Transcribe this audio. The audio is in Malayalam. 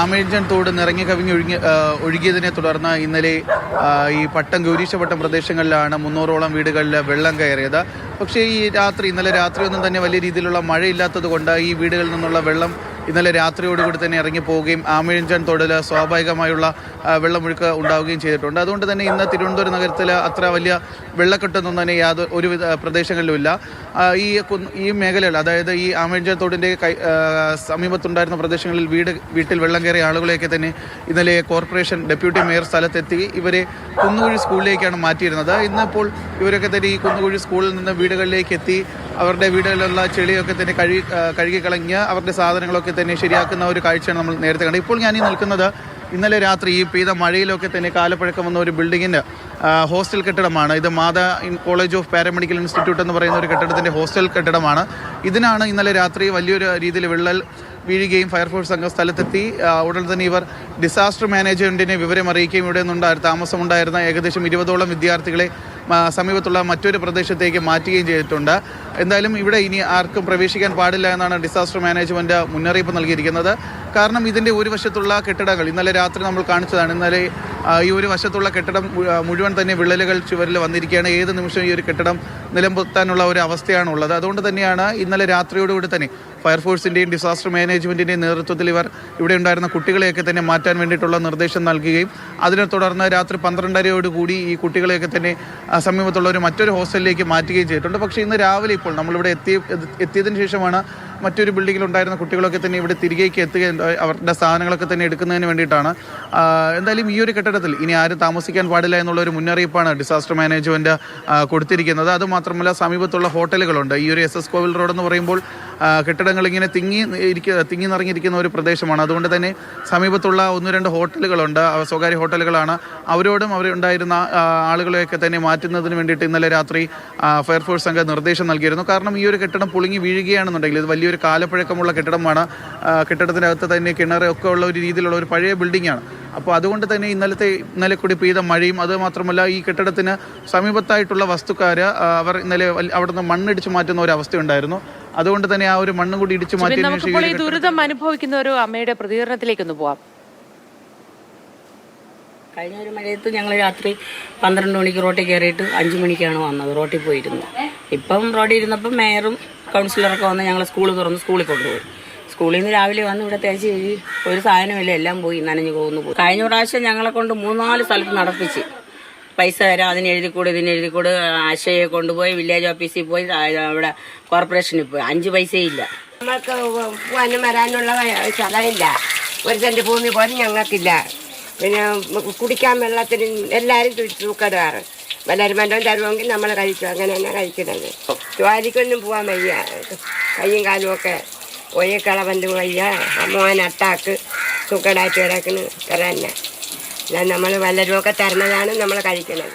ആമേഴഞ്ചൻ തോട് നിറഞ്ഞു കവിഞ്ഞ് ഒഴുകിയതിനെ തുടർന്ന് ഇന്നലെ ഈ പട്ടം ഗൗരീശപട്ടം പ്രദേശങ്ങളിലാണ് 300ഓളം വീടുകളിൽ വെള്ളം കയറിയത്. പക്ഷേ ഇന്നലെ രാത്രിയൊന്നും തന്നെ വലിയ രീതിയിലുള്ള മഴയില്ലാത്തത് കൊണ്ട് ഈ വീടുകളിൽ നിന്നുള്ള വെള്ളം ഇന്നലെ രാത്രിയോടുകൂടി തന്നെ ഇറങ്ങിപ്പോവുകയും ആമേഴഞ്ചൻ തോടിൽ സ്വാഭാവികമായുള്ള വെള്ളമൊഴുക്ക് ഉണ്ടാവുകയും ചെയ്തിട്ടുണ്ട്. അതുകൊണ്ട് തന്നെ ഇന്ന് തിരുവനന്തപുരം നഗരത്തിൽ അത്ര വലിയ വെള്ളക്കെട്ടൊന്നും തന്നെ ഒരു പ്രദേശങ്ങളിലുമില്ല. ഈ മേഖലകൾ, അതായത് ഈ ആമേഴഞ്ചൻ തോടിൻ്റെ സമീപത്തുണ്ടായിരുന്ന പ്രദേശങ്ങളിൽ വീട്ടിൽ വെള്ളം കയറിയ ആളുകളെയൊക്കെ തന്നെ ഇന്നലെ കോർപ്പറേഷൻ ഡെപ്യൂട്ടി മേയർ സ്ഥലത്തെത്തി ഇവരെ കുന്നുകുഴി സ്കൂളിലേക്കാണ് മാറ്റിയിരുന്നത്. ഇന്നിപ്പോൾ ഇവരൊക്കെ തന്നെ ഈ കുന്നുകുഴി സ്കൂളിൽ നിന്ന് വീടുകളിലേക്ക് എത്തി അവരുടെ വീടുകളിലുള്ള ചെളിയൊക്കെ തന്നെ കഴുകിക്കളഞ്ഞ് അവരുടെ സാധനങ്ങളൊക്കെ തന്നെ ശരിയാക്കുന്ന ഒരു കാഴ്ചയാണ് നമ്മൾ നേരത്തെ കണ്ടത്. ഇപ്പോൾ ഞാൻ ഈ നിൽക്കുന്നത് ഇന്നലെ രാത്രി ഈ പെയ്ത മഴയിലൊക്കെ തന്നെ കാലപ്പഴക്കം വന്ന ഒരു ബിൽഡിങ്ങിൻ്റെ ഹോസ്റ്റൽ കെട്ടിടമാണ്. ഇത് മാതാ കോളേജ് ഓഫ് പാരാമെഡിക്കൽ ഇൻസ്റ്റിറ്റ്യൂട്ട് എന്ന് പറയുന്ന ഒരു കെട്ടിടത്തിൻ്റെ ഹോസ്റ്റൽ കെട്ടിടമാണ്. ഇതിനാണ് ഇന്നലെ രാത്രി വലിയൊരു രീതിയിൽ വിള്ളൽ വീഴുകയും ഫയർഫോഴ്സ് സംഘം സ്ഥലത്തെത്തി ഉടൻ തന്നെ ഇവർ ഡിസാസ്റ്റർ മാനേജ്മെൻറ്റിനെ വിവരം അറിയിക്കുകയും ഇവിടെ നിന്നുണ്ടായിരുന്ന താമസമുണ്ടായിരുന്ന ഏകദേശം 20ഓളം വിദ്യാർത്ഥികളെ സമീപത്തുള്ള മറ്റൊരു പ്രദേശത്തേക്ക് മാറ്റുകയും ചെയ്തിട്ടുണ്ട്. എന്തായാലും ഇവിടെ ഇനി ആർക്കും പ്രവേശിക്കാൻ പാടില്ല എന്നാണ് ഡിസാസ്റ്റർ മാനേജ്മെൻറ്റ് മുന്നറിയിപ്പ് നൽകിയിരിക്കുന്നത്. കാരണം ഇതിൻ്റെ ഒരു വശത്തുള്ള കെട്ടിടങ്ങൾ ഇന്നലെ രാത്രി നമ്മൾ കാണിച്ചതാണ്. ഇന്നലെ ഈ ഒരു വശത്തുള്ള കെട്ടിടം മുഴുവൻ തന്നെ വിള്ളലുകൾ ചുവരിൽ വന്നിരിക്കുകയാണ്. ഏത് നിമിഷവും ഈ ഒരു കെട്ടിടം നിലംപൊത്താനുള്ള ഒരു അവസ്ഥയാണുള്ളത്. അതുകൊണ്ട് തന്നെയാണ് ഇന്നലെ രാത്രിയോടുകൂടി തന്നെ ഫയർഫോഴ്സിൻ്റെയും ഡിസാസ്റ്റർ മാനേജ്മെൻറ്റിൻ്റെയും നേതൃത്വത്തിൽ ഇവർ ഇവിടെ ഉണ്ടായിരുന്ന കുട്ടികളെയൊക്കെ തന്നെ മാറ്റാൻ വേണ്ടിയിട്ടുള്ള നിർദ്ദേശം നൽകുകയും അതിനെ തുടർന്ന് രാത്രി 12:30യോടുകൂടി ഈ കുട്ടികളെയൊക്കെ തന്നെ സമീപത്തുള്ള മറ്റൊരു ഹോസ്റ്റലിലേക്ക് മാറ്റുകയും ചെയ്തിട്ടുണ്ട്. പക്ഷേ ഇന്ന് രാവിലെ ഇപ്പോൾ നമ്മളിവിടെ എത്തിയതിന് ശേഷമാണ് മറ്റൊരു ബിൽഡിങ്ങിലുണ്ടായിരുന്ന കുട്ടികളൊക്കെ തന്നെ ഇവിടെ തിരികേക്ക് എത്തുകയും അവരുടെ സാധനങ്ങളൊക്കെ തന്നെ എടുക്കുന്നതിന് വേണ്ടിയിട്ടാണ്. എന്തായാലും ഈ ഒരു കെട്ടിടത്തിൽ ഇനി ആരും താമസിക്കാൻ പാടില്ല എന്നുള്ള ഒരു മുന്നറിയിപ്പാണ് ഡിസാസ്റ്റർ മാനേജ്മെൻറ്റ് കൊടുത്തിരിക്കുന്നത്. അതുമാത്രമല്ല സമീപത്തുള്ള ഹോട്ടലുകളുണ്ട്. ഈ ഒരു SS കോവിൽ റോഡ് എന്ന് പറയുമ്പോൾ കെട്ടിടങ്ങൾ ഇങ്ങനെ തിങ്ങി നിറഞ്ഞിരിക്കുന്ന ഒരു പ്രദേശമാണ്. അതുകൊണ്ട് തന്നെ സമീപത്തുള്ള 1-2 ഹോട്ടലുകളുണ്ട്, സ്വകാര്യ ഹോട്ടലുകളാണ്. അവരോടും അവരുണ്ടായിരുന്ന ആളുകളെയൊക്കെ തന്നെ മാറ്റുന്നതിന് വേണ്ടിയിട്ട് ഇന്നലെ രാത്രി ഫയർഫോഴ്സ് സംഘം നിർദ്ദേശം നൽകിയിരുന്നു. കാരണം ഈ ഒരു കെട്ടിടം പൊളിഞ്ഞ് വീഴുകയാണെന്നുണ്ടെങ്കിൽ ഇത് വലിയൊരു കാലപ്പഴക്കമുള്ള കെട്ടിടമാണ്. കെട്ടിടത്തിനകത്ത് തന്നെ കിണറൊക്കെ ഉള്ള ഒരു രീതിയിലുള്ള ഒരു പഴയ ബിൽഡിങ്ങാണ്. അപ്പോൾ അതുകൊണ്ട് തന്നെ ഇന്നലെ കൂടി പെയ്ത മഴയും അതുമാത്രമല്ല ഈ കെട്ടിടത്തിന് സമീപത്തായിട്ടുള്ള വസ്തുക്കാർ അവർ ഇന്നലെ അവിടുന്ന് മണ്ണിടിച്ച് മാറ്റുന്ന ഒരു അവസ്ഥയുണ്ടായിരുന്നു. അതുകൊണ്ട് തന്നെ ആ ഒരു മണ്ണും കൂടി ഇടിച്ചു മാറ്റി ദുരിതം അനുഭവിക്കുന്ന ഒരു അമ്മയുടെ പ്രതികരണത്തിലേക്കൊന്ന് പോവാം. കഴിഞ്ഞ ഒരു മഴയത്ത് ഞങ്ങൾ രാത്രി 12 മണിക്ക് റോട്ടിൽ കയറിയിട്ട് 5 മണിക്കാണ് വന്നത്. റോട്ടിൽ പോയിരുന്നു. ഇപ്പം റോഡിൽ ഇരുന്നപ്പം മേയറും കൗൺസിലറൊക്കെ വന്ന് ഞങ്ങൾ സ്കൂളിൽ കൊണ്ടുപോയി. സ്കൂളിൽ നിന്ന് രാവിലെ വന്ന് ഇവിടെ തേച്ച് കഴിഞ്ഞ് ഒരു സാധനമില്ല, എല്ലാം പോയി നനഞ്ഞു പോകുന്നു. കഴിഞ്ഞ പ്രാവശ്യം ഞങ്ങളെ കൊണ്ട് 3-4 സ്ഥലത്ത് നടപ്പിച്ച് പൈസ തരാം, അതിനെഴുതിക്കൂട് ഇതിനെഴുതിക്കൂട് ആശയെ കൊണ്ടുപോയി വില്ലേജ് ഓഫീസിൽ പോയി അവിടെ കോർപ്പറേഷനിൽ പോയി 5 പൈസയില്ല. നമ്മൾക്ക് പോകാനും വരാനുള്ള സ്ഥലമില്ല. 1 സെന്റ് ഭൂമി പോലും ഞങ്ങൾക്കില്ല. പിന്നെ കുടിക്കാൻ വെള്ളത്തിന് എല്ലാവരും തൂക്കടാറ്. വല്ലവരും വല്ലതും തരുമെങ്കിൽ നമ്മൾ കഴിക്കും. അങ്ങനെ തന്നെ കഴിക്കുന്നത്. ജോലിക്കൊന്നും പോകാൻ വയ്യ. കയ്യും കാലും ഒക്കെ ഒഴിക്കളവൻ്റെ വയ്യ. മോൻ അട്ടാക്ക് തൂക്കടായിട്ട് കിടക്കുന്നു. തന്നെ നമ്മൾ വല്ലരും ഒക്കെ തരുന്നതാണ് നമ്മൾ കഴിക്കുന്നത്.